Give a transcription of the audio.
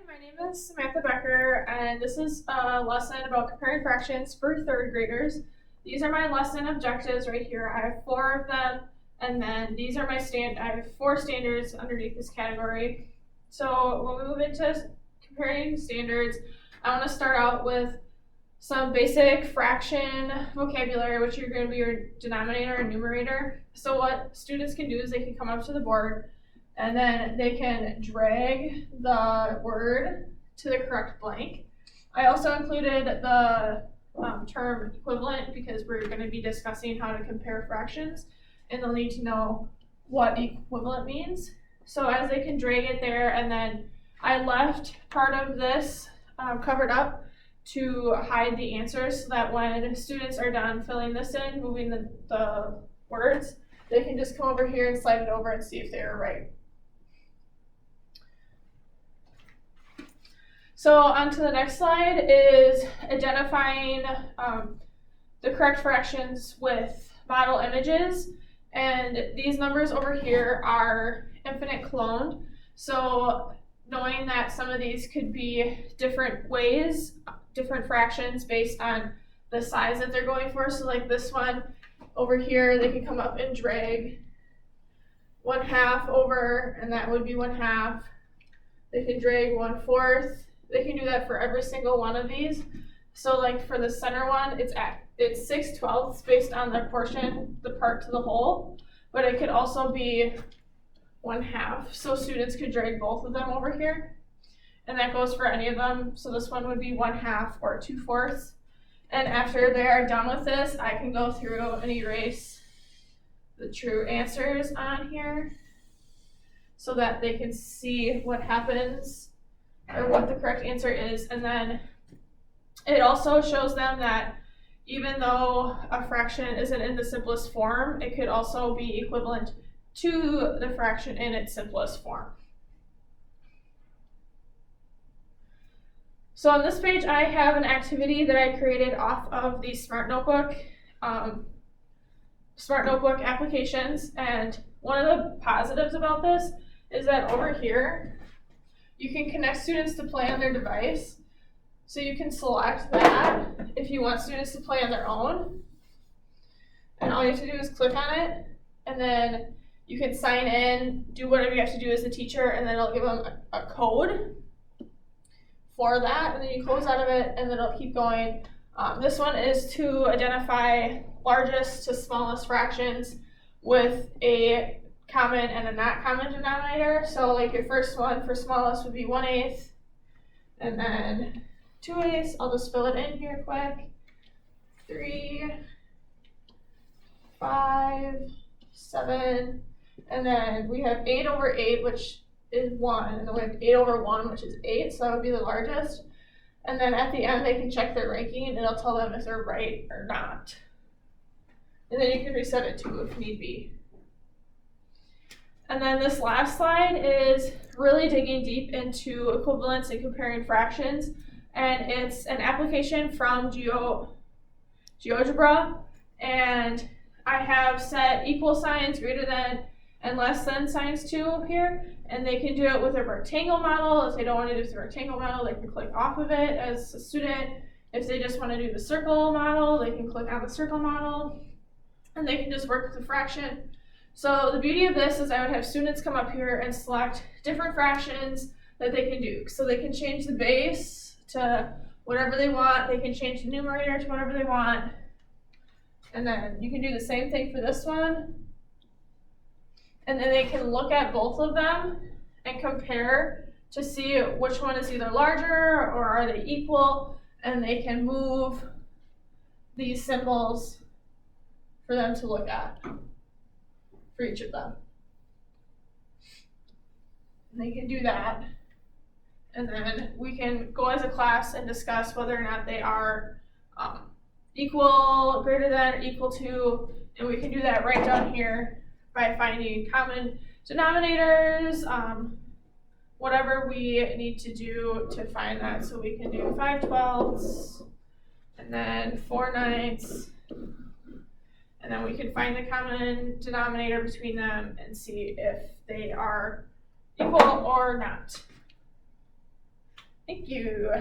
my name is Samantha Becker, and this is a lesson about comparing fractions for third graders. These are my lesson objectives right here. I have 4 of them, and then these are my I have 4 standards underneath this category. So when we move into comparing standards, I want to start out with some basic fraction vocabulary, which are going to be your denominator and numerator. So what students can do is they can come up to the board, and then they can drag the word to the correct blank. I also included the term equivalent because we're going to be discussing how to compare fractions, and they'll need to know what equivalent means. So as they can drag it there, and then I left part of this covered up to hide the answers so that when students are done filling this in, moving the words, they can just come over here and slide it over and see if they were right. So on to the next slide is identifying the correct fractions with model images. And these numbers over here are infinite cloned. So knowing that some of these could be different ways, different fractions based on the size that they're going for. So like this one over here, they can come up and drag 1/2 over, and that would be 1/2. They can drag 1/4. They can do that for every single one of these. So like for the center one, it's 6/12 based on the portion, the part to the whole, but it could also be 1/2. So students could drag both of them over here, and that goes for any of them. So this one would be 1/2 or 2/4. And after they are done with this, I can go through and erase the true answers on here so that they can see what happens or what the correct answer is. And then it also shows them that even though a fraction isn't in the simplest form, it could also be equivalent to the fraction in its simplest form. So on this page, I have an activity that I created off of the Smart Notebook applications. And one of the positives about this is that over here, you can connect students to play on their device. So you can select that if you want students to play on their own. And all you have to do is click on it, and then you can sign in, do whatever you have to do as a teacher, and then it'll give them a code for that, and then you close out of it, and then it'll keep going. This one is to identify largest to smallest fractions with a common and a not common denominator. So like your first one for smallest would be 1/8, and then 2/8. I'll just fill it in here quick. 3, 5, 7, and then we have 8/8, which is 1, and then we have 8/1, which is 8, so that would be the largest. And then at the end, they can check their ranking, and it'll tell them if they're right or not. And then you can reset it too if need be. And then this last slide is really digging deep into equivalence and comparing fractions. And it's an application from GeoGebra. And I have set equal signs, greater than, and less than signs too here. And they can do it with a rectangle model. If they don't want to do the rectangle model, they can click off of it as a student. If they just want to do the circle model, they can click on the circle model. And they can just work with the fraction. So the beauty of this is I would have students come up here and select different fractions that they can do. So they can change the base to whatever they want. They can change the numerator to whatever they want. And then you can do the same thing for this one. And then they can look at both of them and compare to see which one is either larger or are they equal. And they can move these symbols for them to look at for each of them. And they can do that. And then we can go as a class and discuss whether or not they are equal, greater than, or equal to, and we can do that right down here by finding common denominators, whatever we need to do to find that. So we can do 5/12, and then 4/9, and then we can find the common denominator between them and see if they are equal or not. Thank you.